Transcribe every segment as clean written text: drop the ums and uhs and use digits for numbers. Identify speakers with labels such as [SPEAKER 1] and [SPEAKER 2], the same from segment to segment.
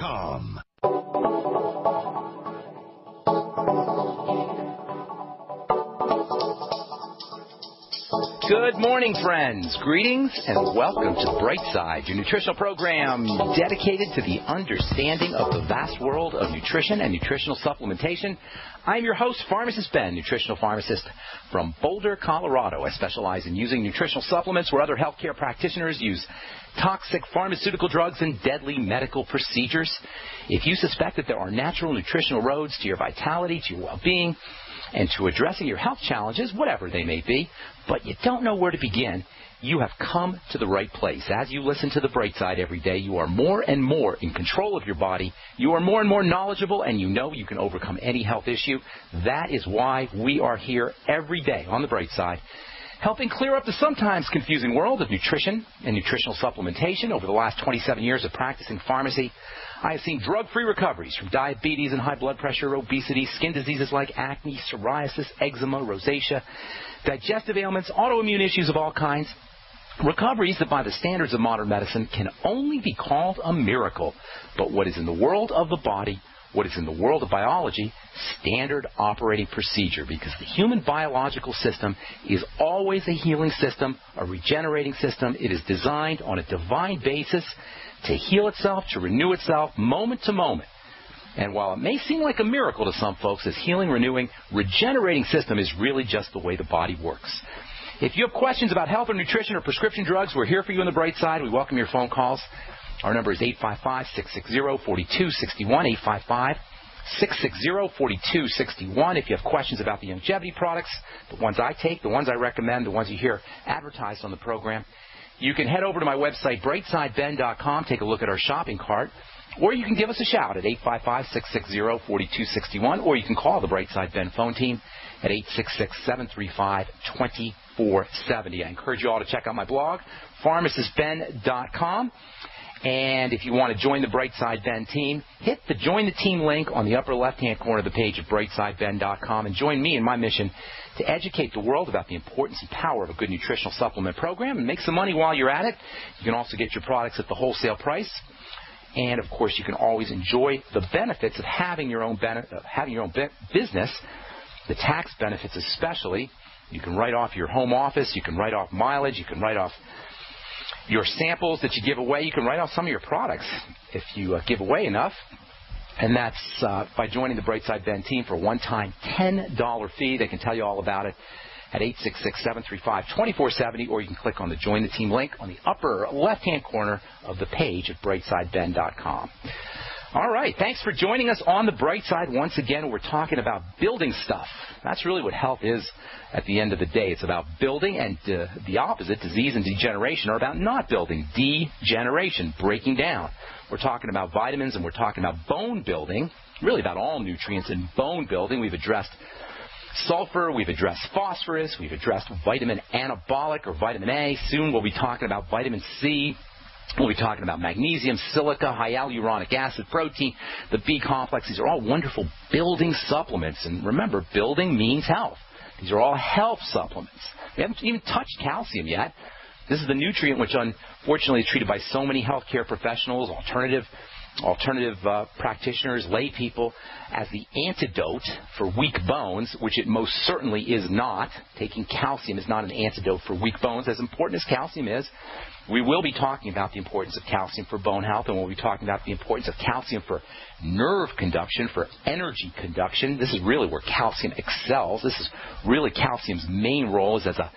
[SPEAKER 1] BrightSideBen.com.
[SPEAKER 2] Good morning, friends. Greetings and welcome to Brightside, your nutritional program dedicated to the understanding of the vast world of nutrition and nutritional supplementation. I'm your host, Pharmacist Ben, nutritional pharmacist from Boulder, Colorado. I specialize in using nutritional supplements where other healthcare practitioners use toxic pharmaceutical drugs and deadly medical procedures. If you suspect that there are natural nutritional roads to your vitality, to your well-being, and to addressing your health challenges, whatever they may be, but you don't know where to begin, you have come to the right place. As you listen to the Bright Side every day, you are more and more in control of your body. You are more and more knowledgeable, and you know you can overcome any health issue. That is why we are here every day on the Bright Side, helping clear up the sometimes confusing world of nutrition and nutritional supplementation. Over the last 27 years of practicing pharmacy, I have seen drug-free recoveries from diabetes and high blood pressure, obesity, skin diseases like acne, psoriasis, eczema, rosacea, digestive ailments, autoimmune issues of all kinds. Recoveries that by the standards of modern medicine can only be called a miracle. But what is in the world of the body, what is in the world of biology, standard operating procedure, because the human biological system is always a healing system, a regenerating system. It is designed on a divine basis to heal itself, to renew itself moment to moment. And while it may seem like a miracle to some folks, this healing, renewing, regenerating system is really just the way the body works. If you have questions about health or nutrition or prescription drugs, we're here for you on the Bright Side. We welcome your phone calls. Our number is 855-660-4261, 855-660-4261. If you have questions about the longevity products, the ones I take, the ones I recommend, the ones you hear advertised on the program, you can head over to my website, BrightSideBen.com, take a look at our shopping cart, or you can give us a shout at 855-660-4261, or you can call the Brightside Ben phone team at 866-735-2470. I encourage you all to check out my blog, PharmacistBen.com. And if you want to join the Brightside Ben team, hit the Join the Team link on the upper left-hand corner of the page at BrightSideBen.com and join me in my mission to educate the world about the importance and power of a good nutritional supplement program and make some money while you're at it. You can also get your products at the wholesale price. And, of course, you can always enjoy the benefits of having your own business, the tax benefits especially. You can write off your home office. You can write off mileage. You can write off your samples that you give away. You can write off some of your products if you give away enough. And that's by joining the Brightside Ben team for a one-time $10 fee. They can tell you all about it at 866-735-2470, or you can click on the Join the Team link on the upper left-hand corner of the page at BrightSideBen.com. All right, thanks for joining us on the Bright Side. Once again, we're talking about building stuff. That's really what health is at the end of the day. It's about building, and the opposite, disease and degeneration, are about not building, degeneration, breaking down. We're talking about vitamins, and we're talking about bone building, really about all nutrients in bone building. We've addressed sulfur, we've addressed phosphorus, we've addressed vitamin anabolic or vitamin A. Soon we'll be talking about vitamin C. We'll be talking about magnesium, silica, high hyaluronic acid, protein, the B complex. These are all wonderful building supplements. And remember, building means health. These are all health supplements. We haven't even touched calcium yet. This is the nutrient which unfortunately is treated by so many healthcare professionals, alternative practitioners, lay people, as the antidote for weak bones, which it most certainly is not. Taking calcium is not an antidote for weak bones, as important as calcium is. We will be talking about the importance of calcium for bone health, and we'll be talking about the importance of calcium for nerve conduction, for energy conduction. This is really where calcium excels. This is really calcium's main role is as a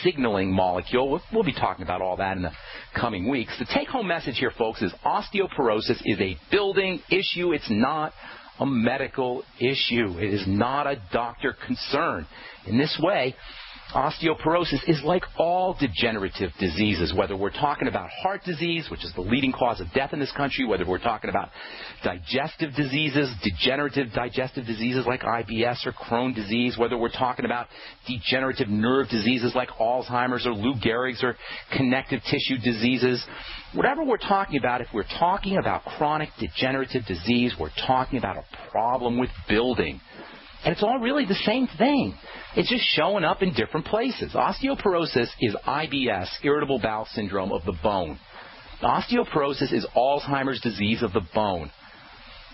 [SPEAKER 2] signaling molecule. We'll be talking about all that in the coming weeks. The take-home message here, folks, is osteoporosis is a building issue. It's not a medical issue. It is not a doctor concern. In this way, osteoporosis is like all degenerative diseases, whether we're talking about heart disease, which is the leading cause of death in this country, whether we're talking about digestive diseases, degenerative digestive diseases like IBS or Crohn's disease, whether we're talking about degenerative nerve diseases like Alzheimer's or Lou Gehrig's or connective tissue diseases. Whatever we're talking about, if we're talking about chronic degenerative disease, we're talking about a problem with building. And it's all really the same thing. It's just showing up in different places. Osteoporosis is IBS, irritable bowel syndrome of the bone. Osteoporosis is Alzheimer's disease of the bone.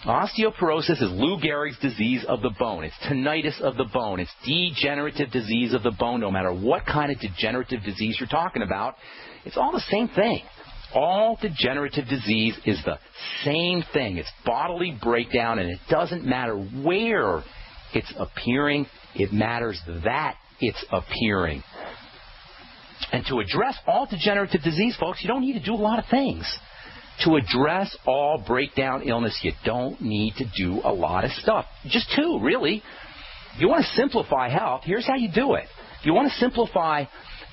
[SPEAKER 2] Osteoporosis is Lou Gehrig's disease of the bone. It's tinnitus of the bone. It's degenerative disease of the bone. No matter what kind of degenerative disease you're talking about, it's all the same thing. All degenerative disease is the same thing. It's bodily breakdown, and it doesn't matter where it's appearing. It matters that it's appearing. And to address all degenerative disease, folks, you don't need to do a lot of things. To address all breakdown illness, you don't need to do a lot of stuff. Just two, really. If you want to simplify health, here's how you do it. If you want to simplify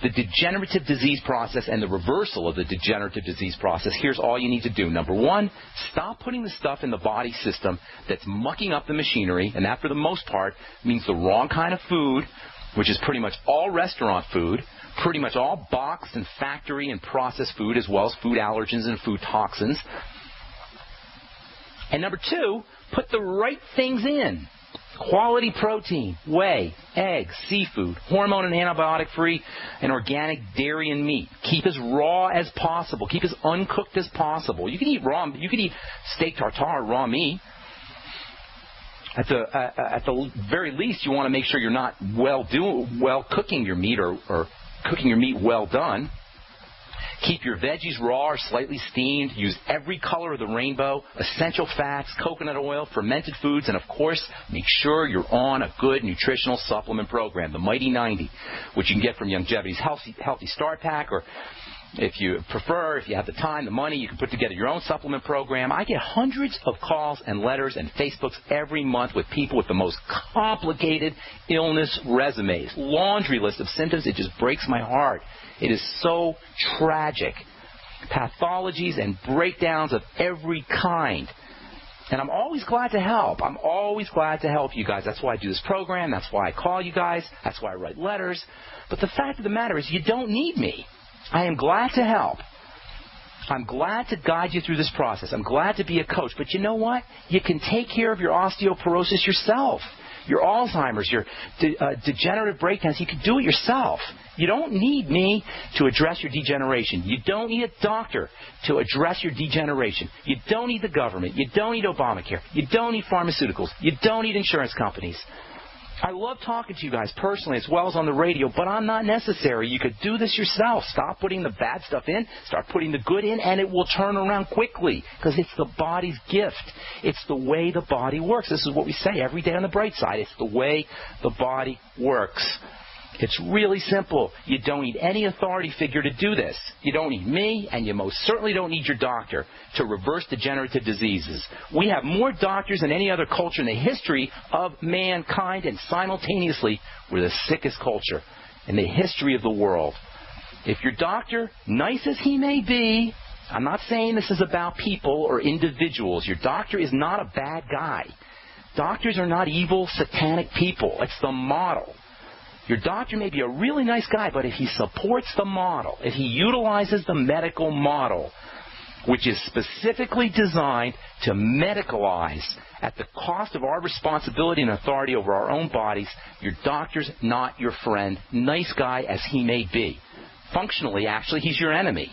[SPEAKER 2] the degenerative disease process and the reversal of the degenerative disease process, here's all you need to do. Number one, stop putting the stuff in the body system that's mucking up the machinery, and that for the most part means the wrong kind of food, which is pretty much all restaurant food, pretty much all boxed and factory and processed food, as well as food allergens and food toxins. And number two, put the right things in. Quality protein, whey, eggs, seafood, hormone and antibiotic-free, and organic dairy and meat. Keep as raw as possible. Keep as uncooked as possible. You can eat raw. You can eat steak tartare, raw meat. At the very least, you want to make sure you're not well cooking your meat or cooking your meat well done. Keep your veggies raw or slightly steamed. Use every color of the rainbow, essential fats, coconut oil, fermented foods, and, of course, make sure you're on a good nutritional supplement program, the Mighty 90, which you can get from Longevity's Healthy Start Pack, or if you prefer, if you have the time, the money, you can put together your own supplement program. I get hundreds of calls and letters and Facebooks every month with people with the most complicated illness resumes, laundry list of symptoms. It just breaks my heart. It is so tragic. Pathologies and breakdowns of every kind. And I'm always glad to help. I'm always glad to help you guys. That's why I do this program. That's why I call you guys. That's why I write letters. But the fact of the matter is you don't need me. I am glad to help. I'm glad to guide you through this process. I'm glad to be a coach. But you know what? You can take care of your osteoporosis yourself. Your Alzheimer's, your degenerative breakdowns, you can do it yourself. You don't need me to address your degeneration. You don't need a doctor to address your degeneration. You don't need the government. You don't need Obamacare. You don't need pharmaceuticals. You don't need insurance companies. I love talking to you guys personally as well as on the radio, but I'm not necessary. You could do this yourself. Stop putting the bad stuff in, start putting the good in, and it will turn around quickly because it's the body's gift. It's the way the body works. This is what we say every day on the bright side. It's the way the body works. It's really simple. You don't need any authority figure to do this. You don't need me, and you most certainly don't need your doctor to reverse degenerative diseases. We have more doctors than any other culture in the history of mankind, and simultaneously, we're the sickest culture in the history of the world. If your doctor, nice as he may be, I'm not saying this is about people or individuals. Your doctor is not a bad guy. Doctors are not evil, satanic people. It's the model. Your doctor may be a really nice guy, but if he supports the model, if he utilizes the medical model, which is specifically designed to medicalize at the cost of our responsibility and authority over our own bodies, your doctor's not your friend, nice guy as he may be. Functionally, actually, he's your enemy,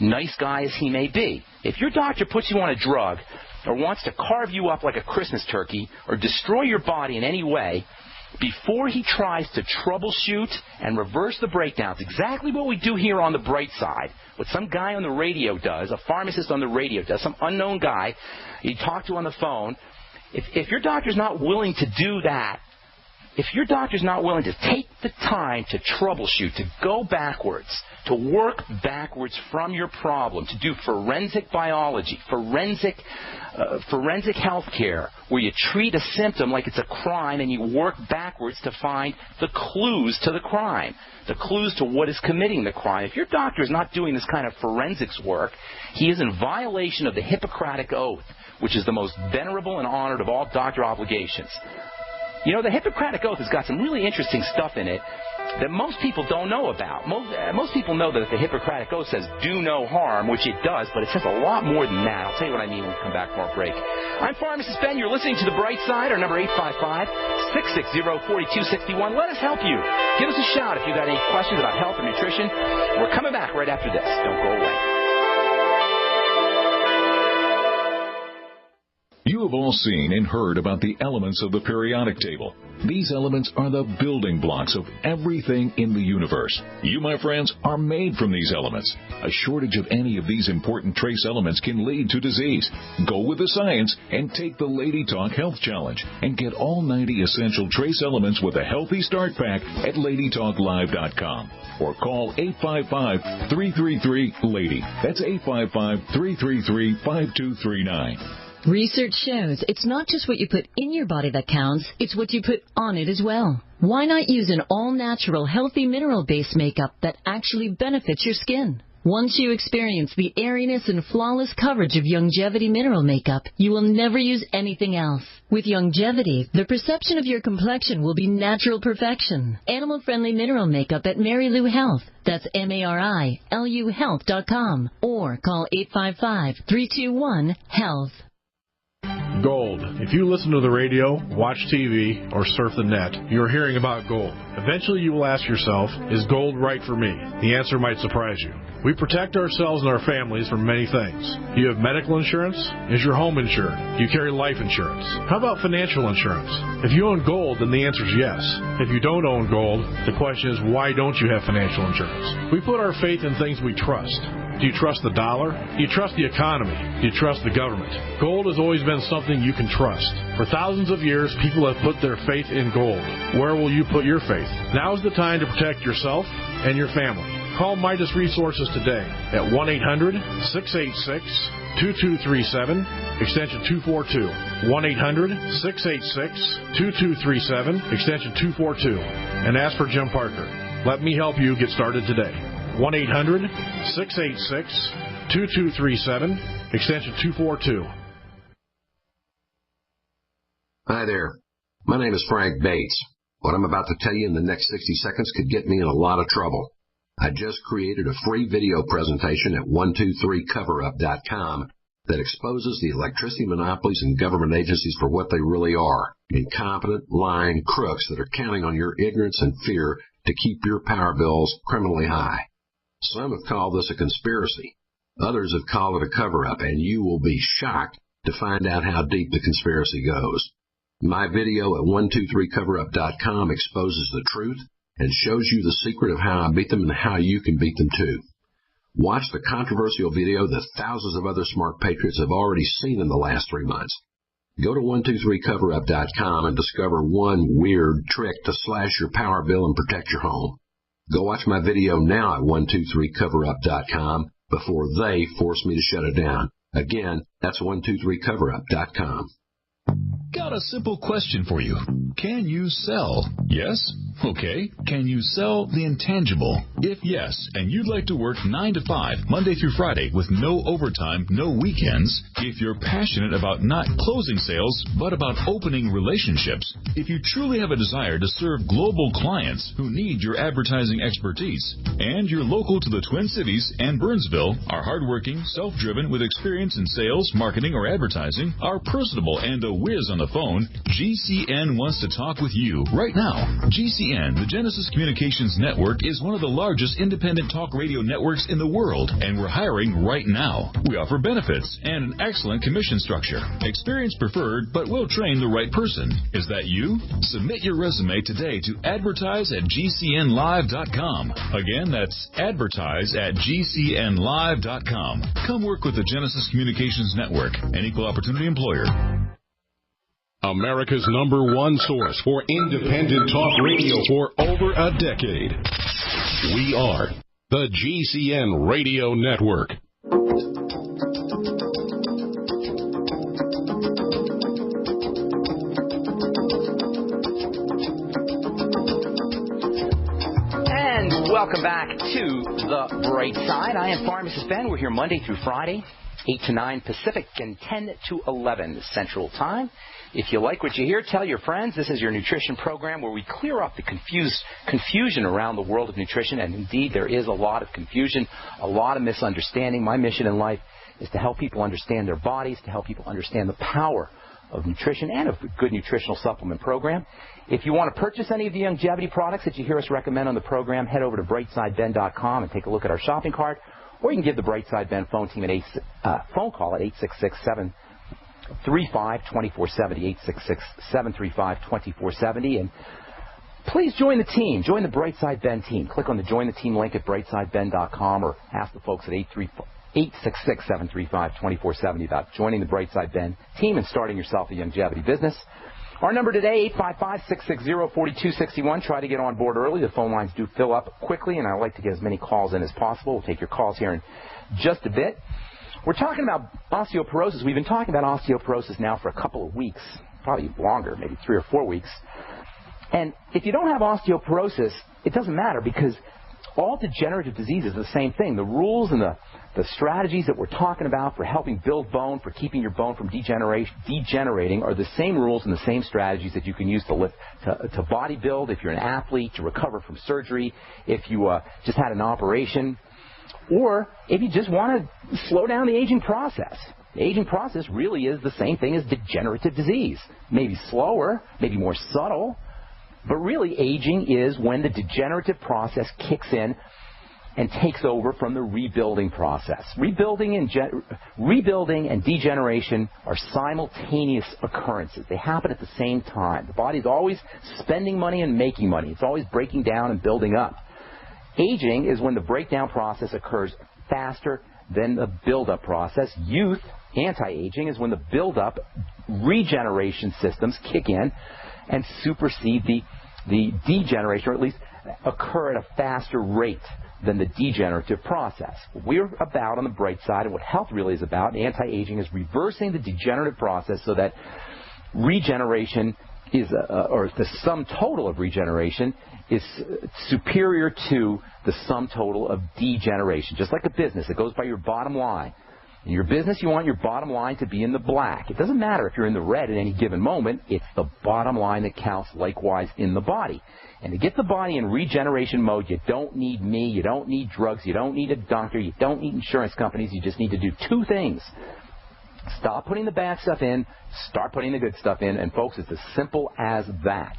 [SPEAKER 2] nice guy as he may be. If your doctor puts you on a drug or wants to carve you up like a Christmas turkey or destroy your body in any way, before he tries to troubleshoot and reverse the breakdowns, exactly what we do here on the bright side, what some guy on the radio does, a pharmacist on the radio does, some unknown guy you talk to on the phone, if your doctor's not willing to do that, if your doctor's not willing to take the time to troubleshoot, to go backwards, to work backwards from your problem, to do forensic biology, forensic health care, where you treat a symptom like it's a crime and you work backwards to find the clues to the crime, the clues to what is committing the crime. If your doctor is not doing this kind of forensics work, he is in violation of the Hippocratic Oath, which is the most venerable and honored of all doctor obligations. You know, the Hippocratic Oath has got some really interesting stuff in it that most people don't know about. Most people know that the Hippocratic Oath says do no harm, which it does, but it says a lot more than that. I'll tell you what I mean when we come back from our break. I'm Pharmacist Ben. You're listening to The Bright Side. Our number 855-660-4261. Let us help you. Give us a shout if you've got any questions about health or nutrition. We're coming back right after this. Don't go away.
[SPEAKER 1] You You have all seen and heard about the elements of the periodic table. These elements are the building blocks of everything in the universe. You, my friends, are made from these elements. A shortage of any of these important trace elements can lead to disease. Go with the science and take the Lady Talk Health Challenge and get all 90 essential trace elements with a healthy start pack at LadyTalkLive.com or call 855-333-LADY. That's 855-333-5239.
[SPEAKER 3] Research shows it's not just what you put in your body that counts, it's what you put on it as well. Why not use an all-natural, healthy mineral-based makeup that actually benefits your skin? Once you experience the airiness and flawless coverage of Longevity mineral makeup, you will never use anything else. With Longevity, the perception of your complexion will be natural perfection. Animal-friendly mineral makeup at Mary Lou Health. That's MARILU Health.com or call 855-321-HEALTH.
[SPEAKER 4] Gold. If you listen to the radio, watch TV, or surf the net, you're hearing about gold. Eventually you will ask yourself, is gold right for me? The answer might surprise you. We protect ourselves and our families from many things. Do you have medical insurance? Is your home insured? Do you carry life insurance? How about financial insurance? If you own gold, then the answer is yes. If you don't own gold, the question is, why don't you have financial insurance? We put our faith in things we trust. Do you trust the dollar? Do you trust the economy? Do you trust the government? Gold has always been something you can trust. For thousands of years, people have put their faith in gold. Where will you put your faith? Now is the time to protect yourself and your family. Call Midas Resources today at 1-800-686-2237, extension 242. 1-800-686-2237, extension 242. And ask for Jim Parker. Let me help you get started today. 1-800-686-2237, extension 242.
[SPEAKER 5] Hi there. My name is Frank Bates. What I'm about to tell you in the next 60 seconds could get me in a lot of trouble. I just created a free video presentation at 123coverup.com that exposes the electricity monopolies and government agencies for what they really are, incompetent, lying crooks that are counting on your ignorance and fear to keep your power bills criminally high. Some have called this a conspiracy. Others have called it a cover-up, and you will be shocked to find out how deep the conspiracy goes. My video at 123coverup.com exposes the truth and shows you the secret of how I beat them and how you can beat them too. Watch the controversial video that thousands of other smart patriots have already seen in the last 3 months. Go to 123coverup.com and discover one weird trick to slash your power bill and protect your home. Go watch my video now at 123coverup.com before they force me to shut it down. Again, that's 123coverup.com.
[SPEAKER 1] Got a simple question for you. Can you sell? Yes? Okay. Can you sell the intangible? If yes, and you'd like to work 9 to 5, Monday through Friday, with no overtime, no weekends, if you're passionate about not closing sales, but about opening relationships, if you truly have a desire to serve global clients who need your advertising expertise, and you're local to the Twin Cities and Burnsville, are hardworking, self-driven, with experience in sales, marketing, or advertising, are personable, and a whiz on the phone, GCN wants to talk with you right now. GCN, the Genesis Communications Network, is one of the largest independent talk radio networks in the world, and we're hiring right now. We offer benefits and an excellent commission structure. Experience preferred, but we'll train the right person. Is that you? Submit your resume today to advertise@gcnlive.com. Again, that's advertise@gcnlive.com. Come work with the Genesis Communications Network, an equal opportunity employer.
[SPEAKER 6] America's #1 source for independent talk radio for over a decade. We are the GCN Radio Network.
[SPEAKER 2] And welcome back to The Bright Side. I am Pharmacist Ben. We're here Monday through Friday, 8 to 9 Pacific and 10 to 11 Central Time. If you like what you hear, tell your friends. This is your nutrition program where we clear up the confusion around the world of nutrition. And indeed, there is a lot of confusion, a lot of misunderstanding. My mission in life is to help people understand their bodies, to help people understand the power of nutrition and of a good nutritional supplement program. If you want to purchase any of the longevity products that you hear us recommend on the program, head over to brightsideben.com and take a look at our shopping cart. Or you can give the Brightside Ben phone team phone call at 833-735-2470, 866-735-2470. And please join the team. Join the Brightside Ben team. Click on the Join the Team link at brightsideben.com or ask the folks at 866-735-2470 about joining the Brightside Ben team and starting yourself a longevity business. Our number today, 855-660-4261. Try to get on board early. The phone lines do fill up quickly, and I like to get as many calls in as possible. We'll take your calls here in just a bit. We're talking about osteoporosis. We've been talking about osteoporosis now for a couple of weeks, probably longer, maybe 3 or 4 weeks. And if you don't have osteoporosis, it doesn't matter because all degenerative disease is the same thing. The rules and the strategies that we're talking about for helping build bone, for keeping your bone from degenerating are the same rules and the same strategies that you can use to bodybuild, if you're an athlete, to recover from surgery, if you just had an operation, or if you just want to slow down the aging process. The aging process really is the same thing as degenerative disease. Maybe slower, maybe more subtle, but really aging is when the degenerative process kicks in and takes over from the rebuilding process. Rebuilding and degeneration are simultaneous occurrences. They happen at the same time. The body's always spending money and making money. It's always breaking down and building up. Aging is when the breakdown process occurs faster than the build-up process. Youth, anti-aging, is when the build-up regeneration systems kick in and supersede the degeneration, or at least occur at a faster rate than the degenerative process. What we're about on the bright side, and what health really is about, anti-aging, is reversing the degenerative process so that regeneration is, or the sum total of regeneration is superior to the sum total of degeneration. Just like a business, it goes by your bottom line. In your business, you want your bottom line to be in the black. It doesn't matter if you're in the red at any given moment. It's the bottom line that counts, likewise in the body. And to get the body in regeneration mode, you don't need me, you don't need drugs, you don't need a doctor, you don't need insurance companies. You just need to do 2 things. Stop putting the bad stuff in, start putting the good stuff in. And folks, it's as simple as that.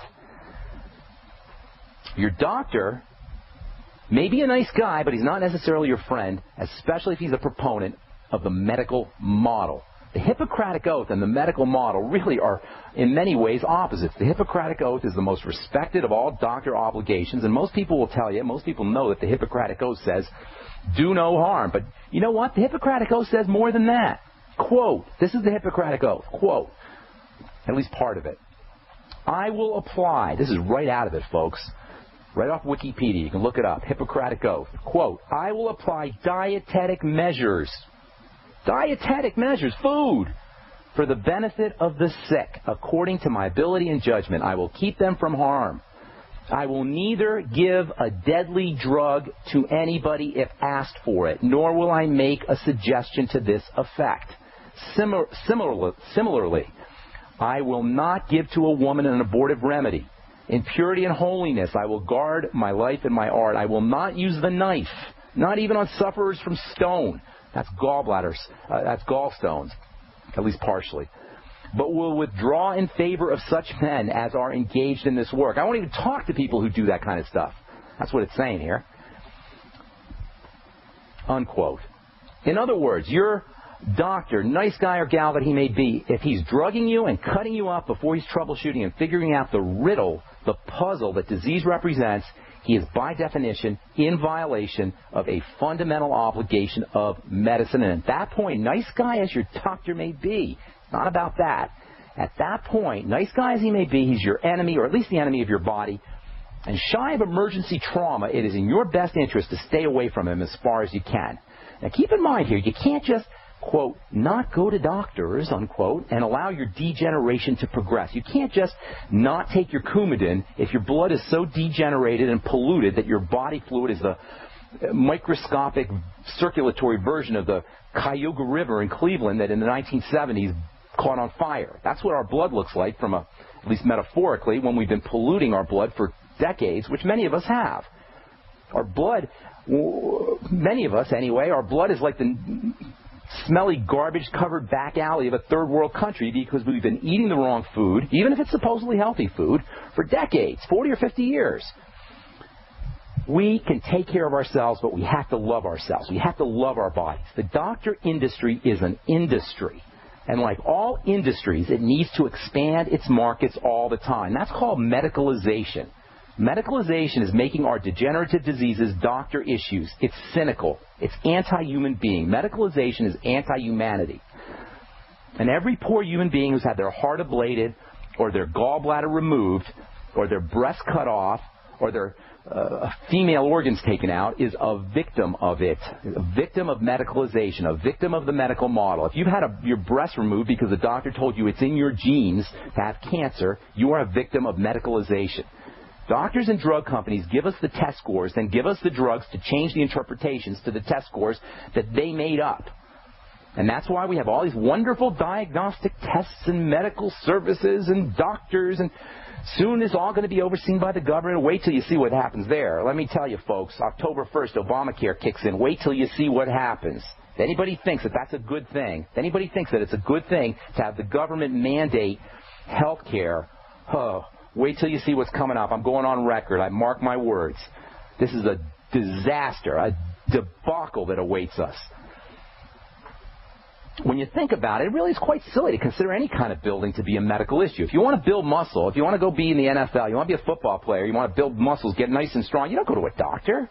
[SPEAKER 2] Your doctor may be a nice guy, but he's not necessarily your friend, especially if he's a proponent of the medical model. The Hippocratic Oath and the medical model really are, in many ways, opposites. The Hippocratic Oath is the most respected of all doctor obligations, and most people will tell you, most people know that the Hippocratic Oath says, do no harm. But you know what? The Hippocratic Oath says more than that. Quote, this is the Hippocratic Oath, quote, at least part of it. I will apply, this is right out of it, folks, right off Wikipedia, you can look it up, Hippocratic Oath, quote, I will apply dietetic measures, food, for the benefit of the sick, according to my ability and judgment. I will keep them from harm. I will neither give a deadly drug to anybody if asked for it, nor will I make a suggestion to this effect. Similarly, I will not give to a woman an abortive remedy. In purity and holiness, I will guard my life and my art. I will not use the knife, not even on sufferers from stone. That's gallbladders. That's gallstones, at least partially. But will withdraw in favor of such men as are engaged in this work. I won't even talk to people who do that kind of stuff. That's what it's saying here. Unquote. In other words, your doctor, nice guy or gal that he may be, if he's drugging you and cutting you up before he's troubleshooting and figuring out the riddle, the puzzle that disease represents, he is by definition in violation of a fundamental obligation of medicine. And at that point, nice guy as your doctor may be, it's not about that. At that point, nice guy as he may be, he's your enemy, or at least the enemy of your body. And shy of emergency trauma, it is in your best interest to stay away from him as far as you can. Now keep in mind here, you can't just, quote, not go to doctors, unquote, and allow your degeneration to progress. You can't just not take your Coumadin if your blood is so degenerated and polluted that your body fluid is the microscopic circulatory version of the Cuyahoga River in Cleveland that in the 1970s caught on fire. That's what our blood looks like from at least metaphorically, when we've been polluting our blood for decades, which many of us have. Our blood, many of us anyway, our blood is like the smelly, garbage-covered back alley of a third-world country because we've been eating the wrong food, even if it's supposedly healthy food, for decades, 40 or 50 years. We can take care of ourselves, but we have to love ourselves. We have to love our bodies. The doctor industry is an industry. And like all industries, it needs to expand its markets all the time. That's called medicalization. Medicalization is making our degenerative diseases doctor issues. It's cynical. It's anti-human being. Medicalization is anti-humanity. And every poor human being who's had their heart ablated or their gallbladder removed or their breast cut off or their female organs taken out is a victim of it, a victim of medicalization, a victim of the medical model. If you've had your breast removed because the doctor told you it's in your genes to have cancer, you are a victim of medicalization. Doctors and drug companies give us the test scores, then give us the drugs to change the interpretations to the test scores that they made up. And that's why we have all these wonderful diagnostic tests and medical services and doctors, and soon it's all going to be overseen by the government. Wait till you see what happens there. Let me tell you, folks, October 1st, Obamacare kicks in. Wait till you see what happens. If anybody thinks that that's a good thing, if anybody thinks that it's a good thing to have the government mandate health care, wait till you see what's coming up. I'm going on record. I mark my words. This is a disaster, a debacle that awaits us. When you think about it, it really is quite silly to consider any kind of building to be a medical issue. If you want to build muscle, if you want to go be in the NFL, you want to be a football player, you want to build muscles, get nice and strong, you don't go to a doctor.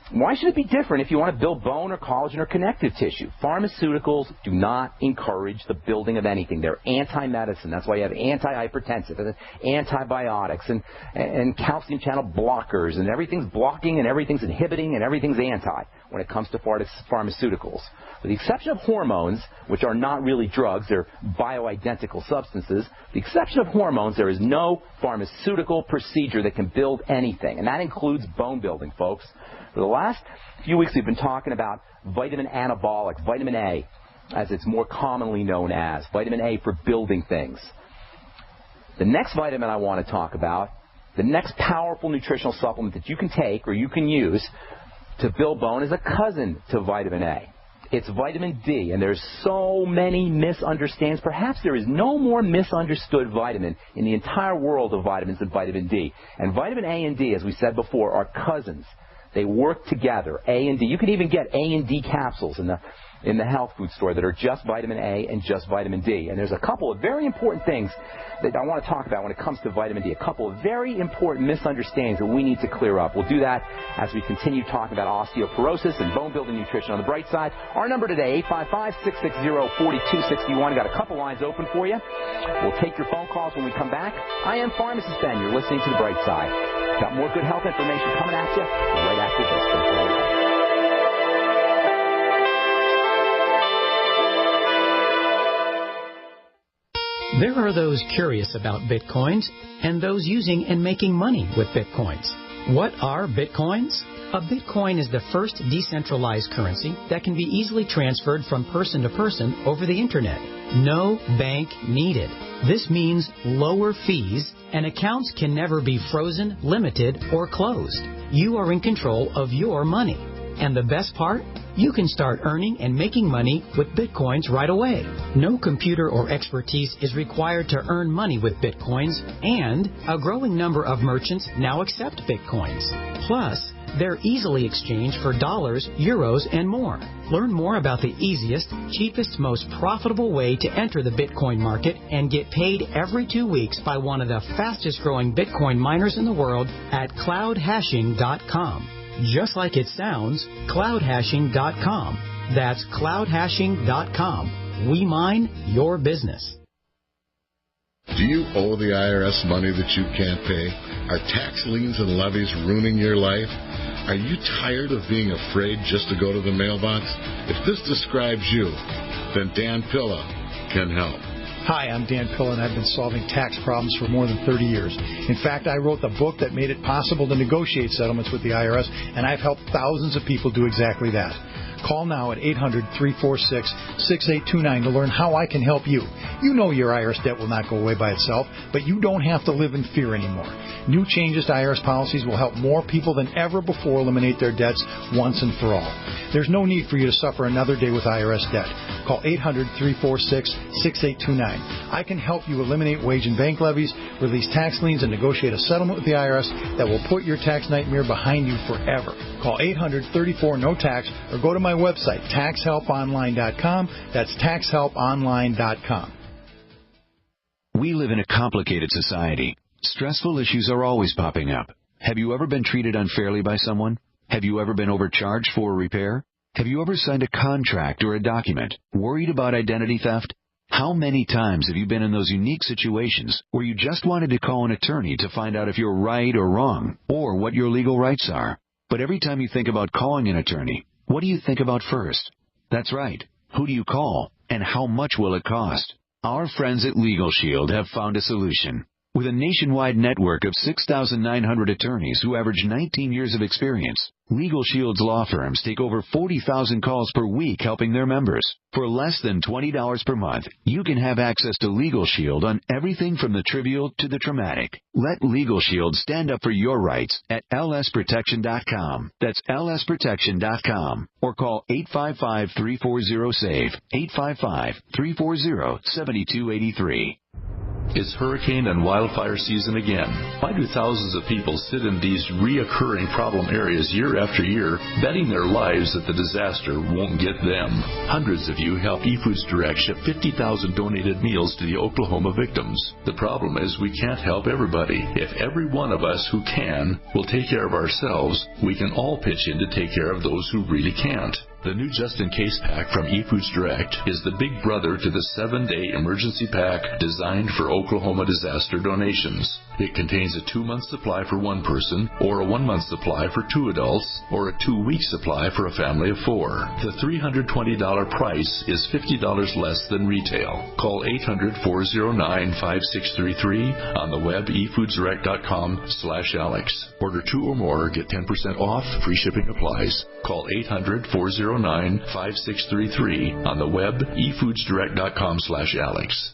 [SPEAKER 2] Why should it be different if you want to build bone or collagen or connective tissue? Pharmaceuticals do not encourage the building of anything. They're anti-medicine. That's why you have anti-hypertensive and antibiotics and calcium channel blockers, and everything's blocking and everything's inhibiting and everything's anti when it comes to pharmaceuticals. With the exception of hormones, which are not really drugs, they're bioidentical substances, the exception of hormones, there is no pharmaceutical procedure that can build anything, and that includes bone building, folks. For the last few weeks, we've been talking about vitamin anabolic, vitamin A, as it's more commonly known as, vitamin A for building things. The next vitamin I want to talk about, the next powerful nutritional supplement that you can take or you can use to build bone is a cousin to vitamin A. It's vitamin D, and there's so many misunderstandings. Perhaps there is no more misunderstood vitamin in the entire world of vitamins than vitamin D. And vitamin A and D, as we said before, are cousins. They work together, A and D. You can even get A and D capsules in the health food store that are just vitamin A and just vitamin D. And there's a couple of very important things that I want to talk about when it comes to vitamin D, a couple of very important misunderstandings that we need to clear up. We'll do that as we continue talking about osteoporosis and bone-building nutrition on the bright side. Our number today, 855-660-4261. Got a couple lines open for you. We'll take your phone calls when we come back. I am Pharmacist Ben. You're listening to The Bright Side. Got more good health information coming at you right after this.
[SPEAKER 7] There are those curious about Bitcoins and those using and making money with Bitcoins. What are Bitcoins? A Bitcoin is the first decentralized currency that can be easily transferred from person to person over the Internet. No bank needed. This means lower fees, and accounts can never be frozen, limited, or closed. You are in control of your money. And the best part? You can start earning and making money with Bitcoins right away. No computer or expertise is required to earn money with Bitcoins, and a growing number of merchants now accept Bitcoins. Plus, they're easily exchanged for dollars, euros, and more. Learn more about the easiest, cheapest, most profitable way to enter the Bitcoin market and get paid every 2 weeks by one of the fastest growing Bitcoin miners in the world at cloudhashing.com. Just like it sounds, cloudhashing.com. That's cloudhashing.com. We mine your business.
[SPEAKER 8] Do you owe the IRS money that you can't pay? Are tax liens and levies ruining your life? Are you tired of being afraid just to go to the mailbox? If this describes you, then Dan Pilla can help.
[SPEAKER 9] Hi, I'm Dan Pilla, and I've been solving tax problems for more than 30 years. In fact, I wrote the book that made it possible to negotiate settlements with the IRS, and I've helped thousands of people do exactly that. Call now at 800-346-6829 to learn how I can help you. You know your IRS debt will not go away by itself, but you don't have to live in fear anymore. New changes to IRS policies will help more people than ever before eliminate their debts once and for all. There's no need for you to suffer another day with IRS debt. Call 800-346-6829. I can help you eliminate wage and bank levies, release tax liens, and negotiate a settlement with the IRS that will put your tax nightmare behind you forever. Call 800-34-NO-TAX or go to my website, taxhelponline.com. That's taxhelponline.com.
[SPEAKER 10] We live in a complicated society. Stressful issues are always popping up. Have you ever been treated unfairly by someone? Have you ever been overcharged for a repair? Have you ever signed a contract or a document? Worried about identity theft? How many times have you been in those unique situations where you just wanted to call an attorney to find out if you're right or wrong, or what your legal rights are? But every time you think about calling an attorney, what do you think about first? That's right. Who do you call, and how much will it cost? Our friends at Legal Shield have found a solution. With a nationwide network of 6,900 attorneys who average 19 years of experience, Legal Shield's law firms take over 40,000 calls per week helping their members. For less than $20 per month, you can have access to Legal Shield on everything from the trivial to the traumatic. Let Legal Shield stand up for your rights at lsprotection.com. That's lsprotection.com. Or call 855-340-SAVE, 855-340-7283.
[SPEAKER 11] It's hurricane and wildfire season again. Why do thousands of people sit in these reoccurring problem areas year after year, betting their lives that the disaster won't get them? Hundreds of you help eFoods Direct ship 50,000 donated meals to the Oklahoma victims. The problem is we can't help everybody. If every one of us who can will take care of ourselves, we can all pitch in to take care of those who really can't. The new just-in-case pack from eFoods Direct is the big brother to the 7-day emergency pack designed for Oklahoma disaster donations. It contains a 2-month supply for one person, or a 1-month supply for 2 adults, or a 2-week supply for a family of 4. The $320 price is $50 less than retail. Call 800-409-5633 on the web efoodsdirect.com/Alex. Order 2 or more, get 10% off, free shipping applies. Call 800-409-5633 on the web efoodsdirect.com/Alex.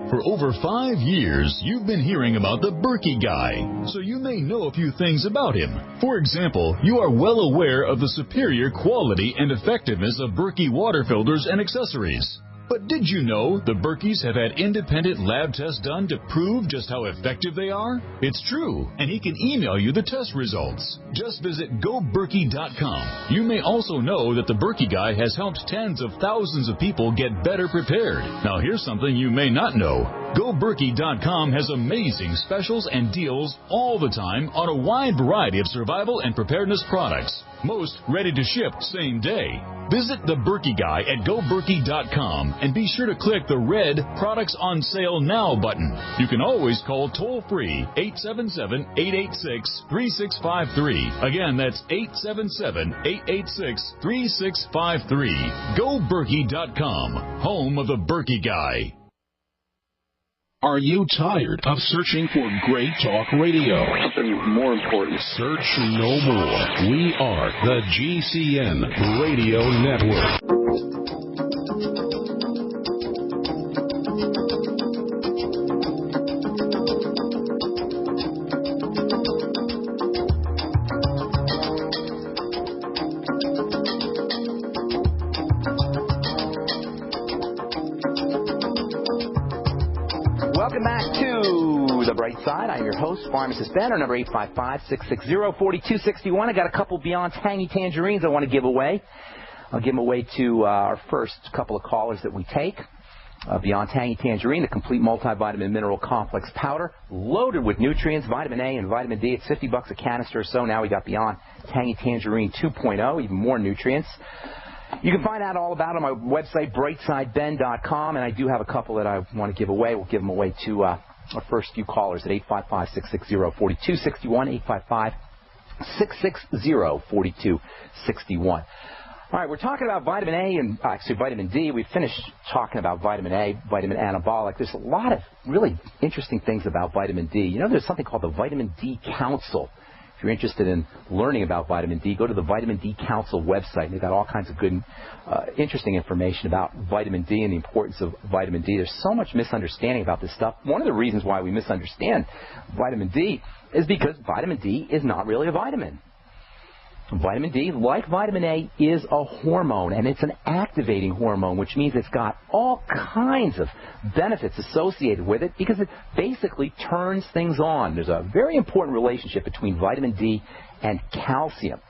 [SPEAKER 1] For over 5 years, you've been hearing about the Berkey Guy, so you may know a few things about him. For example, you are well aware of the superior quality and effectiveness of Berkey water filters and accessories. But did you know the Berkeys have had independent lab tests done to prove just how effective they are? It's true, and he can email you the test results. Just visit GoBerkey.com. You may also know that the Berkey Guy has helped tens of thousands of people get better prepared. Now here's something you may not know. GoBerkey.com has amazing specials and deals all the time on a wide variety of survival and preparedness products. Most ready to ship same day. Visit the Berkey Guy at GoBerkey.com and be sure to click the red Products on Sale Now button. You can always call toll-free 877-886-3653. Again, that's 877-886-3653. GoBerkey.com, home of the Berkey Guy.
[SPEAKER 6] Are you tired of searching for great talk radio?
[SPEAKER 12] Something more important.
[SPEAKER 6] Search no more. We are the GCN Radio Network.
[SPEAKER 2] Welcome back to The Bright Side. I'm your host, Pharmacist Ben, our number 855-660-4261. I got a couple Beyond Tangy Tangerines I want to give away. I'll give them away to our first couple of callers that we take. Beyond Tangy Tangerine, the complete multivitamin mineral complex powder, loaded with nutrients, vitamin A and vitamin D. It's $50 a canister or so. Now we got Beyond Tangy Tangerine 2.0, even more nutrients. You can find out all about it on my website, brightsideben.com, and I do have a couple that I want to give away. We'll give them away to our first few callers at 855-660-4261, 855-660-4261. All right, we're talking about vitamin A and actually vitamin D. We finished talking about vitamin A, vitamin anabolic. There's a lot of really interesting things about vitamin D. You know, there's something called the Vitamin D Council. If you're interested in learning about vitamin D, go to the Vitamin D Council website. They've got all kinds of good, interesting information about vitamin D and the importance of vitamin D. There's so much misunderstanding about this stuff. One of the reasons why we misunderstand vitamin D is because vitamin D is not really a vitamin. Vitamin D, like vitamin A, is a hormone, and it's an activating hormone, which means it's got all kinds of benefits associated with it because it basically turns things on. There's a very important relationship between vitamin D and calcium.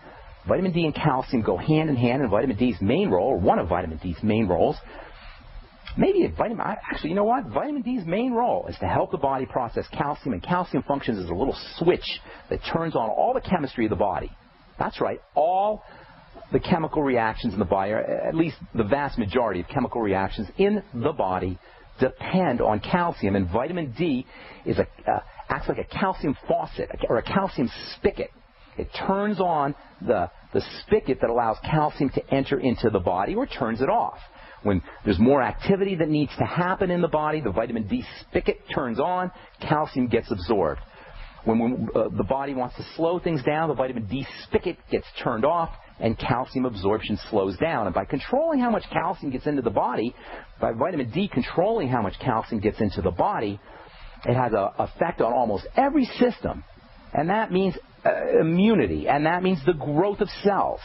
[SPEAKER 2] Vitamin D and calcium go hand in hand, and vitamin D's main role, or one of vitamin D's main roles, actually, you know what? Vitamin D's main role is to help the body process calcium, and calcium functions as a little switch that turns on all the chemistry of the body. That's right, all the chemical reactions in the body, or at least the vast majority of chemical reactions in the body, depend on calcium, and vitamin D acts like a calcium faucet or a calcium spigot. It turns on the spigot that allows calcium to enter into the body, or turns it off. When there's more activity that needs to happen in the body, the vitamin D spigot turns on, calcium gets absorbed. When the body wants to slow things down, the vitamin D spigot gets turned off, and calcium absorption slows down. And by controlling how much calcium gets into the body, by vitamin D controlling how much calcium gets into the body, it has an effect on almost every system. And that means immunity, and that means the growth of cells,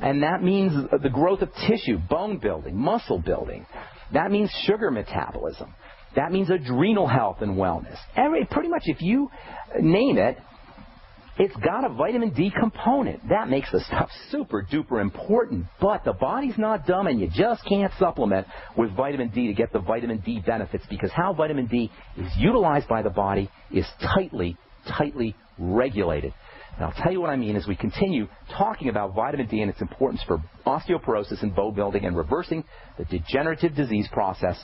[SPEAKER 2] and that means the growth of tissue, bone building, muscle building. That means sugar metabolism. That means adrenal health and wellness. Pretty much if you name it, it's got a vitamin D component. That makes the stuff super duper important. But the body's not dumb, and you just can't supplement with vitamin D to get the vitamin D benefits, because how vitamin D is utilized by the body is tightly regulated. And I'll tell you what I mean as we continue talking about vitamin D and its importance for osteoporosis and bone building and reversing the degenerative disease process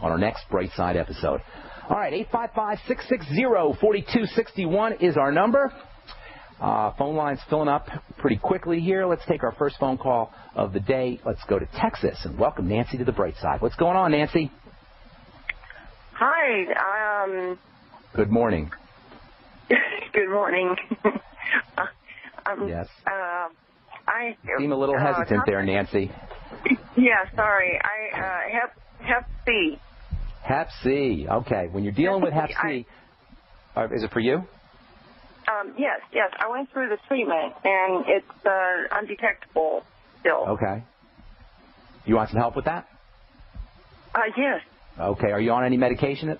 [SPEAKER 2] on our next Bright Side episode. All right, 855-660-4261 is our number. Phone line's filling up pretty quickly here. Let's take our first phone call of the day. Let's go to Texas and welcome Nancy to the Bright Side. What's going on, Nancy?
[SPEAKER 12] Hi.
[SPEAKER 2] Good morning.
[SPEAKER 12] Good morning.
[SPEAKER 2] Yes.
[SPEAKER 12] I
[SPEAKER 2] seem a little hesitant there, Nancy.
[SPEAKER 12] Yeah, sorry. Hep C.
[SPEAKER 2] Hep C. Okay. When you're dealing with Hep C, is it for you?
[SPEAKER 12] Yes. I went through the treatment, and it's undetectable still.
[SPEAKER 2] Okay. You want some help with that?
[SPEAKER 12] Yes.
[SPEAKER 2] Okay. Are you on any medication?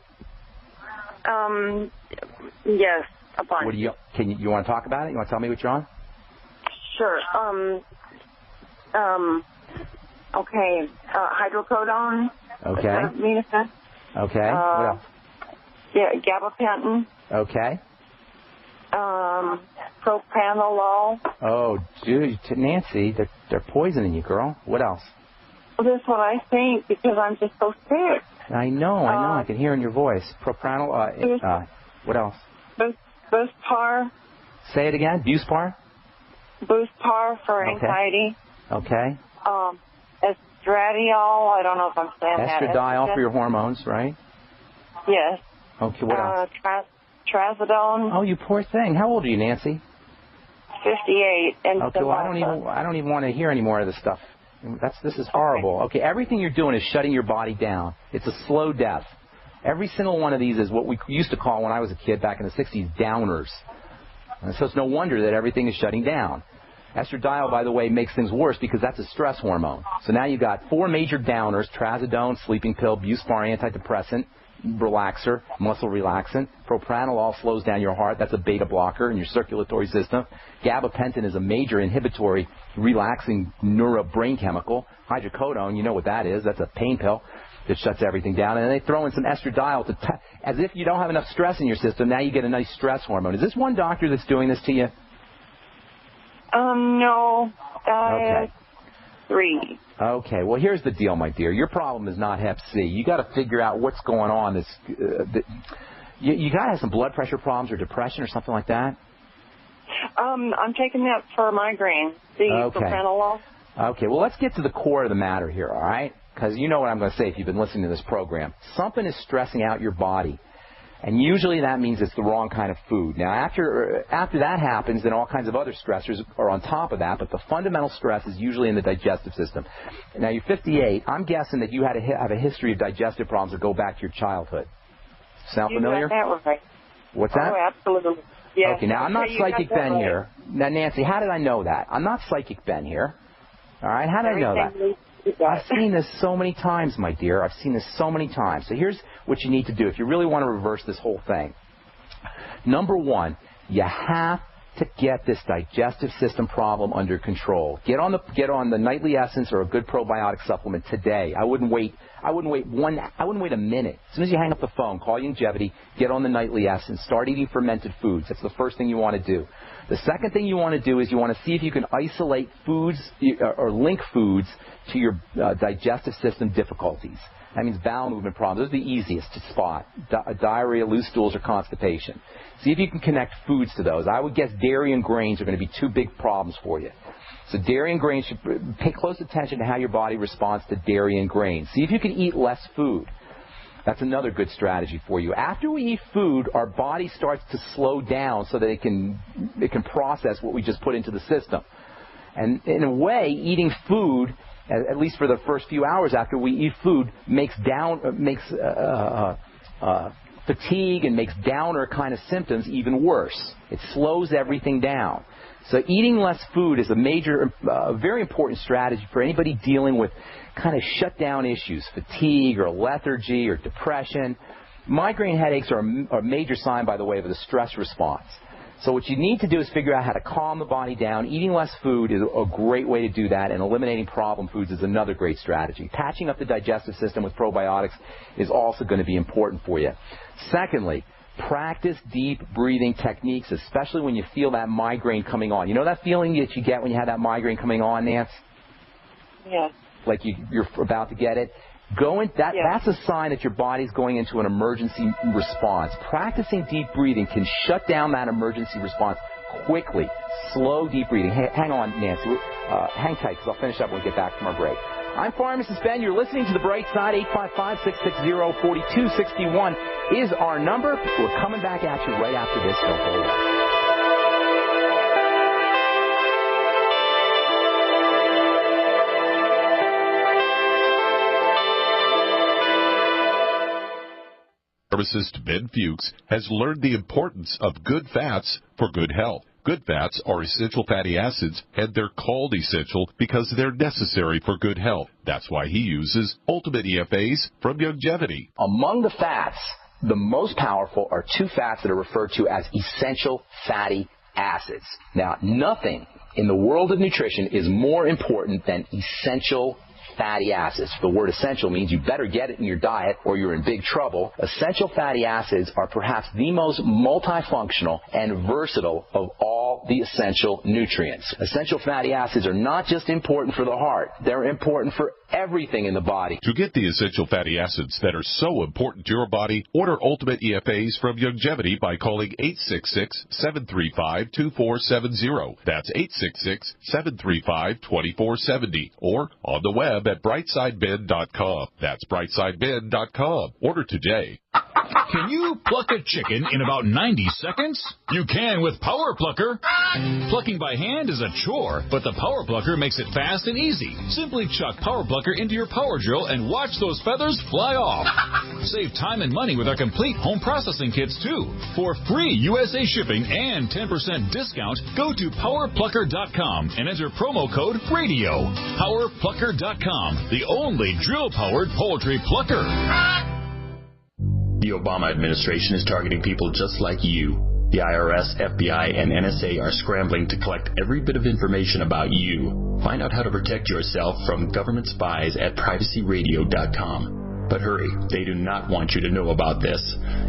[SPEAKER 12] Yes, a bunch.
[SPEAKER 2] What do you want to talk about it? You want to tell me what you're on?
[SPEAKER 12] Sure. Okay. Hydrocodone.
[SPEAKER 2] Okay.
[SPEAKER 12] Acetaminophen.
[SPEAKER 2] Okay. What else?
[SPEAKER 12] Yeah, gabapentin.
[SPEAKER 2] Okay.
[SPEAKER 12] Propranolol.
[SPEAKER 2] Oh, dude, Nancy, they're poisoning you, girl. What else?
[SPEAKER 12] Well, that's what I think, because I'm just so sick.
[SPEAKER 2] I know. I can hear in your voice. Propranolol. What else?
[SPEAKER 12] Buspar.
[SPEAKER 2] Say it again. Buspar.
[SPEAKER 12] Buspar for anxiety.
[SPEAKER 2] Okay.
[SPEAKER 12] Estradiol. I don't know if I'm saying that.
[SPEAKER 2] Estradiol for your hormones, right?
[SPEAKER 12] Yes.
[SPEAKER 2] Okay. What else?
[SPEAKER 12] Trazodone.
[SPEAKER 2] Oh, you poor thing. How old are you, Nancy?
[SPEAKER 12] 58. And
[SPEAKER 2] okay. Well, I don't even want to hear any more of this stuff. This is horrible. Okay. Everything you're doing is shutting your body down. It's a slow death. Every single one of these is what we used to call, when I was a kid back in the 60s, downers. And so it's no wonder that everything is shutting down. Estradiol, by the way, makes things worse because that's a stress hormone. So now you've got 4 major downers: trazodone, sleeping pill, Buspar, antidepressant, relaxer, muscle relaxant. Propranolol slows down your heart. That's a beta blocker in your circulatory system. Gabapentin is a major inhibitory, relaxing brain chemical. Hydrocodone, you know what that is. That's a pain pill that shuts everything down. And then they throw in some estradiol as if you don't have enough stress in your system. Now you get a nice stress hormone. Is this one doctor that's doing this to you?
[SPEAKER 12] No.
[SPEAKER 2] Okay.
[SPEAKER 12] 3.
[SPEAKER 2] Okay. Well, here's the deal, my dear. Your problem is not Hep C. You got to figure out what's going on. You got to have some blood pressure problems or depression or something like that.
[SPEAKER 12] I'm taking that for migraine. Propranolol.
[SPEAKER 2] Okay. Well, let's get to the core of the matter here. All right. Because you know what I'm going to say if you've been listening to this program. Something is stressing out your body. And usually that means it's the wrong kind of food. Now, after that happens, then all kinds of other stressors are on top of that. But the fundamental stress is usually in the digestive system. Now, you're 58. I'm guessing that you had have a history of digestive problems that go back to your childhood. Sound familiar?
[SPEAKER 12] You got that right.
[SPEAKER 2] What's that?
[SPEAKER 12] Oh, absolutely. Yes.
[SPEAKER 2] Okay, now I'm not
[SPEAKER 12] Okay, you
[SPEAKER 2] Psychic
[SPEAKER 12] got that
[SPEAKER 2] Ben
[SPEAKER 12] right.
[SPEAKER 2] here. Now, Nancy, how did I know that? I'm not Psychic Ben here. All right, how did I know that? I've seen this so many times, my dear. I've seen this so many times. So here's what you need to do if you really want to reverse this whole thing. Number one, you have to get this digestive system problem under control. Get on the nightly essence or a good probiotic supplement today. I wouldn't wait a minute. As soon as you hang up the phone, call Longevity, get on the nightly essence, start eating fermented foods. That's the first thing you want to do. The second thing you want to do is you want to see if you can isolate foods or link foods to your digestive system difficulties. That means bowel movement problems. Those are the easiest to spot. Diarrhea, loose stools, or constipation. See if you can connect foods to those. I would guess dairy and grains are going to be two big problems for you. So dairy and grains, should pay close attention to how your body responds to dairy and grains. See if you can eat less food. That's another good strategy for you. After we eat food, our body starts to slow down so that it can process what we just put into the system. And in a way, eating food, at least for the first few hours after we eat food, makes fatigue and makes downer kind of symptoms even worse. It slows everything down. So eating less food is a very important strategy for anybody dealing with kind of shutdown issues, fatigue or lethargy or depression. Migraine headaches are a major sign, by the way, of the stress response. So what you need to do is figure out how to calm the body down. Eating less food is a great way to do that, and eliminating problem foods is another great strategy. Patching up the digestive system with probiotics is also going to be important for you. Secondly, practice deep breathing techniques, especially when you feel that migraine coming on. You know that feeling that you get when you have that migraine coming on, Nance?
[SPEAKER 12] Yes.
[SPEAKER 2] Like you're about to get it? That's a sign that your body's going into an emergency response. Practicing deep breathing can shut down that emergency response quickly. Slow deep breathing. Hang on, Nancy. Hang tight, because I'll finish up when we get back from our break. I'm Pharmacist Ben. You're listening to The Bright Side. 855-660-4261 is our number. We're coming back at you right after this. Don't go away.
[SPEAKER 6] Pharmacist Ben Fuchs has learned the importance of good fats for good health. Good fats are essential fatty acids, and they're called essential because they're necessary for good health. That's why he uses Ultimate EFAs from Longevity.
[SPEAKER 2] Among the fats, the most powerful are two fats that are referred to as essential fatty acids. Now, nothing in the world of nutrition is more important than essential fatty acids. The word essential means you better get it in your diet or you're in big trouble. Essential fatty acids are perhaps the most multifunctional and versatile of all the essential nutrients. Essential fatty acids are not just important for the heart. They're important for everything in the body.
[SPEAKER 6] To get the essential fatty acids that are so important to your body, order Ultimate EFAs from Longevity by calling 866-735-2470. That's 866-735-2470. Or on the web at brightsideben.com. That's brightsideben.com. Order today.
[SPEAKER 1] Can you pluck a chicken in about 90 seconds? You can with Power Plucker. Plucking by hand is a chore, but the Power Plucker makes it fast and easy. Simply chuck Power Plucker into your power drill and watch those feathers fly off. Save time and money with our complete home processing kits, too. For free USA shipping and 10% discount, go to PowerPlucker.com and enter promo code RADIO. PowerPlucker.com, the only drill-powered poultry plucker.
[SPEAKER 13] The Obama administration is targeting people just like you. The IRS, FBI, and NSA are scrambling to collect every bit of information about you. Find out how to protect yourself from government spies at privacyradio.com. But hurry, they do not want you to know about this.